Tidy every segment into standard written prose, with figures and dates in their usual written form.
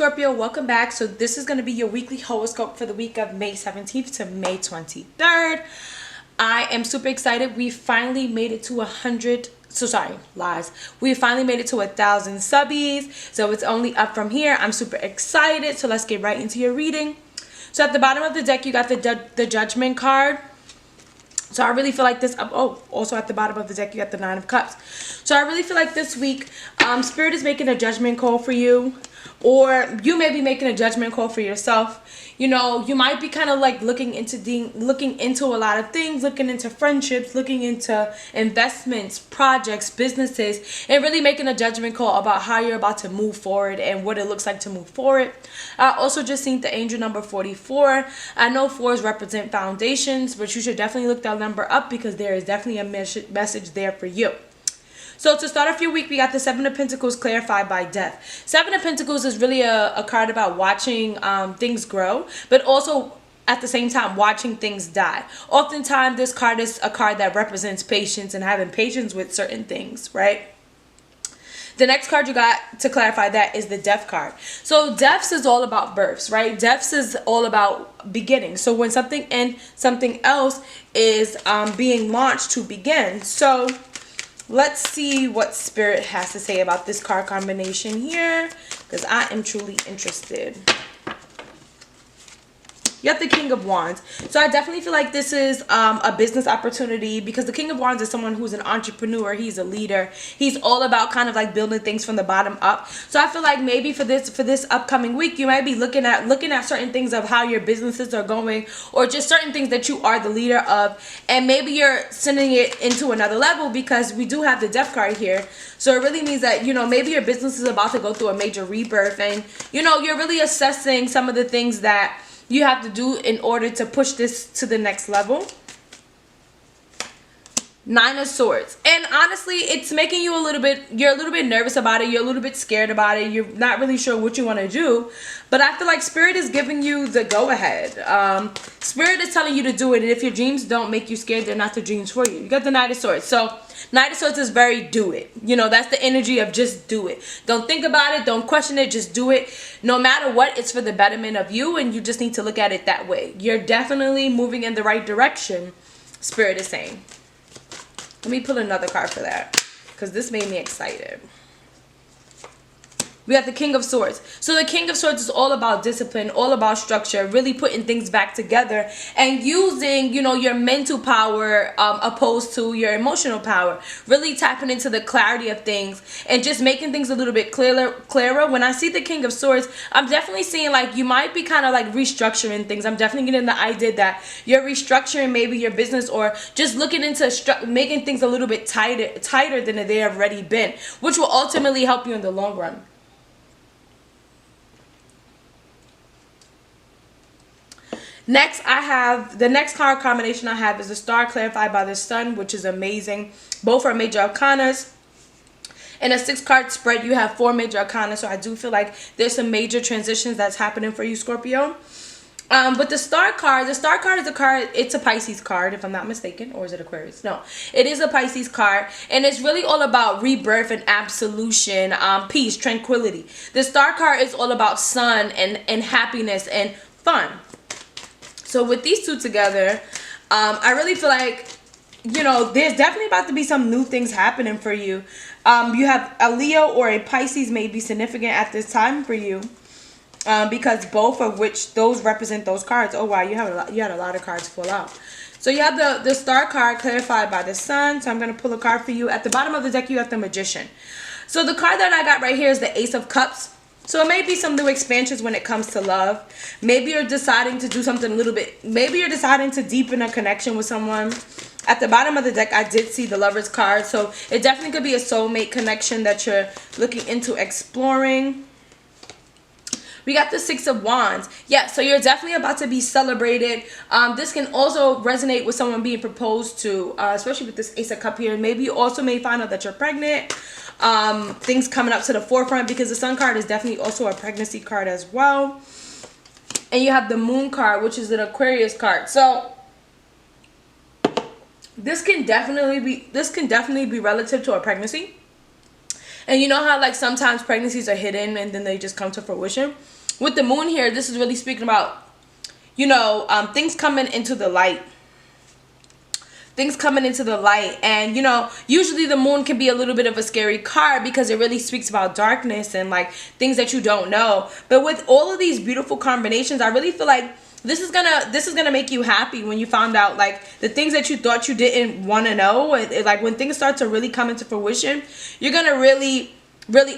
Scorpio, welcome back. So this is going to be your weekly horoscope for the week of May 17th to May 23rd. I am super excited. We finally made it to 100. We finally made it to 1,000 subbies. So it's only up from here. I'm super excited. So let's get right into your reading. So at the bottom of the deck, you got the Judgment card. So I really feel like this, also at the bottom of the deck, you got the Nine of Cups. So I really feel like this week, Spirit is making a judgment call for you. Or you may be making a judgment call for yourself. You know, you might be kind of like looking into a lot of things, looking into friendships, looking into investments, projects, businesses, and really making a judgment call about how you're about to move forward and what it looks like to move forward. I also just seen the angel number 44. I know 4s represent foundations, but you should definitely look that number up because there is definitely a message there for you. So to start off your week, we got the Seven of Pentacles clarified by Death. Seven of Pentacles is really a card about watching things grow, but also at the same time watching things die. Oftentimes, this card is a card that represents patience and having patience with certain things, right? The next card you got to clarify that is the Death card. So Deaths is all about births, right? Deaths is all about beginning. So when something ends, something else is being launched to begin. So let's see what Spirit has to say about this card combination here, because I am truly interested. You have the King of Wands. So I definitely feel like this is a business opportunity because the King of Wands is someone who's an entrepreneur. He's a leader. He's all about kind of like building things from the bottom up. So I feel like maybe for this upcoming week, you might be looking at certain things of how your businesses are going, or just certain things that you are the leader of, and maybe you're sending it into another level because we do have the Death card here. So it really means that, you know, maybe your business is about to go through a major rebirth, and you know, you're really assessing some of the things that you have to do in order to push this to the next level. Nine of Swords. And honestly, it's making you you're a little bit nervous about it. You're a little bit scared about it. You're not really sure what you want to do. But I feel like Spirit is giving you the go-ahead. Spirit is telling you to do it. And if your dreams don't make you scared, they're not the dreams for you. You got the Knight of Swords. So Knight of Swords is very do it. You know, that's the energy of just do it. Don't think about it. Don't question it. Just do it. No matter what, it's for the betterment of you. And you just need to look at it that way. You're definitely moving in the right direction, Spirit is saying. Let me pull another card for that, because this made me excited. We have the King of Swords. So the King of Swords is all about discipline, all about structure, really putting things back together and using, you know, your mental power opposed to your emotional power. Really tapping into the clarity of things and just making things a little bit clearer. When I see the King of Swords, I'm definitely seeing like you might be kind of like restructuring things. I'm definitely getting the idea that you're restructuring maybe your business, or just looking into making things a little bit tighter than they have already been, which will ultimately help you in the long run. Next, I have the next card combination I have is the Star clarified by the Sun, which is amazing. Both are major arcanas. In a 6-card spread, you have 4 major arcana, so I do feel like there's some major transitions that's happening for you, Scorpio. But the Star card is a card, it's a Pisces card, if I'm not mistaken, or is it Aquarius? No, it is a Pisces card, and it's really all about rebirth and absolution, peace, tranquility. The Star card is all about sun and happiness and fun. So with these two together, I really feel like, you know, there's definitely about to be some new things happening for you. You have a Leo or a Pisces may be significant at this time for you, because both of which those represent those cards. Oh wow, you had a lot of cards full out. So you have the Star card clarified by the Sun. So I'm gonna pull a card for you. At the bottom of the deck, you got the Magician. So the card that I got right here is the Ace of Cups. So it may be some new expansions when it comes to love. Maybe you're deciding to do something a little bit. Maybe you're deciding to deepen a connection with someone. At the bottom of the deck, I did see the Lovers card. So it definitely could be a soulmate connection that you're looking into exploring. We got the Six of Wands. Yeah, so you're definitely about to be celebrated. This can also resonate with someone being proposed to, especially with this Ace of Cups here. Maybe you also may find out that you're pregnant. Things coming up to the forefront, because the Sun card is definitely also a pregnancy card as well. And you have the Moon card, which is an Aquarius card. So this can definitely be relative to a pregnancy. And you know how like sometimes pregnancies are hidden and then they just come to fruition? With the moon here, this is really speaking about, you know, things coming into the light. Things coming into the light. And you know, usually the moon can be a little bit of a scary card because it really speaks about darkness and like things that you don't know. But with all of these beautiful combinations, I really feel like this is gonna make you happy when you found out like the things that you thought you didn't want to know. Like when things start to really come into fruition, you're gonna really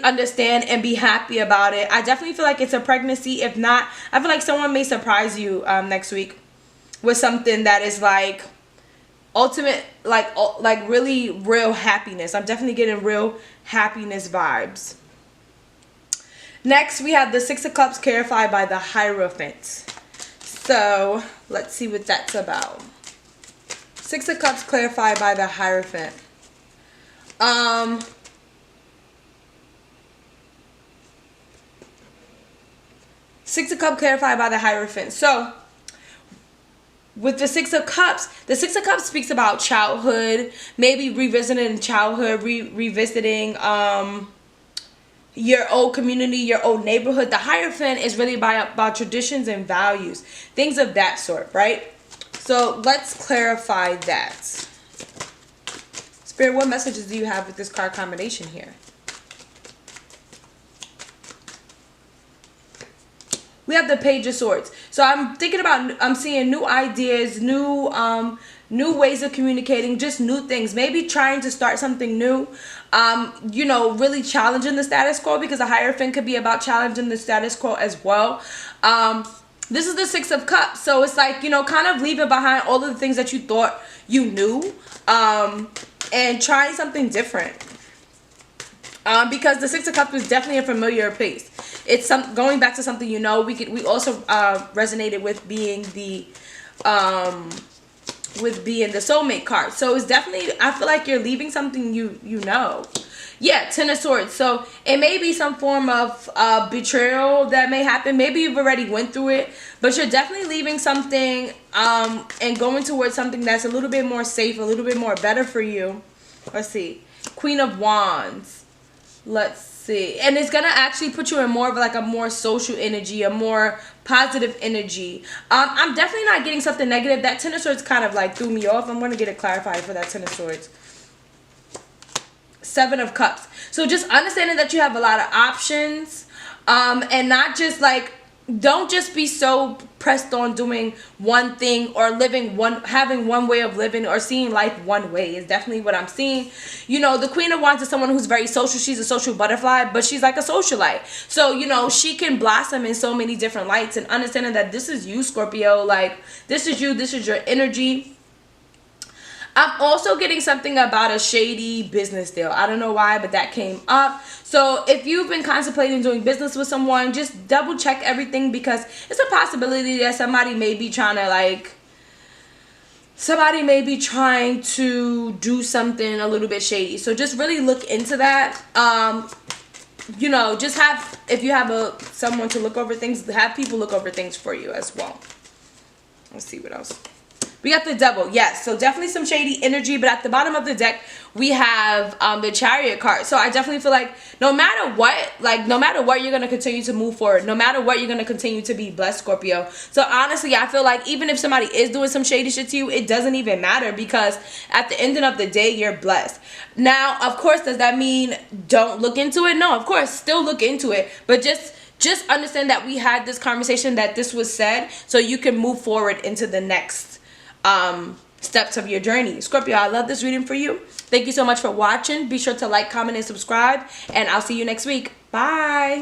understand and be happy about it. I definitely feel like it's a pregnancy. If not, I feel like someone may surprise you next week with something that is like ultimate, like really real happiness. I'm definitely getting real happiness vibes. Next, we have the Six of Cups clarified by the Hierophant. So let's see what that's about. Six of Cups clarified by the Hierophant. Six of Cups clarified by the Hierophant. So with the Six of Cups speaks about childhood, maybe revisiting childhood, revisiting your old community, your old neighborhood. The Hierophant is really about traditions and values, things of that sort, right? So let's clarify that. Spirit, what messages do you have with this card combination here? We have the Page of Swords. So I'm seeing new ideas, new ways of communicating, just new things. Maybe trying to start something new. You know, really challenging the status quo, because a Hierophant could be about challenging the status quo as well. This is the Six of Cups. So it's like, you know, kind of leaving behind all of the things that you thought you knew, and trying something different. Because the Six of Cups is definitely a familiar place. It's going back to something you know. We also resonated with being the soulmate card. So it's definitely, I feel like you're leaving something you know. Yeah, Ten of Swords. So it may be some form of betrayal that may happen. Maybe you've already went through it, but you're definitely leaving something and going towards something that's a little bit more safe, a little bit more better for you. Let's see. Queen of Wands. Let's see. And it's going to actually put you in more of like a more social energy, a more positive energy. I'm definitely not getting something negative. That Ten of Swords kind of like threw me off. I'm going to get it clarified for that Ten of Swords. Seven of Cups. So just understanding that you have a lot of options, and not just like, don't just be so pressed on doing one thing or having one way of living or seeing life one way is definitely what I'm seeing. You know, the Queen of Wands is someone who's very social. She's a social butterfly, but she's like a socialite. So, you know, she can blossom in so many different lights, and understanding that this is you, Scorpio. Like, this is you. This is your energy. I'm also getting something about a shady business deal. I don't know why, but that came up. So if you've been contemplating doing business with someone, just double check everything, because it's a possibility that somebody may be trying to do something a little bit shady. So just really look into that. You know, just if you have someone to look over things, have people look over things for you as well. Let's see what else. We got the Devil. Yes, so definitely some shady energy. But at the bottom of the deck, we have the Chariot card. So I definitely feel like no matter what, you're going to continue to move forward. No matter what, you're going to continue to be blessed, Scorpio. So honestly, I feel like even if somebody is doing some shady shit to you, it doesn't even matter, because at the end of the day, you're blessed. Now, of course, does that mean don't look into it? No, of course, still look into it. But just understand that we had this conversation, that this was said, so you can move forward into the next steps of your journey. Scorpio, I love this reading for you. Thank you so much for watching. Be sure to like, comment, and subscribe, and I'll see you next week. Bye.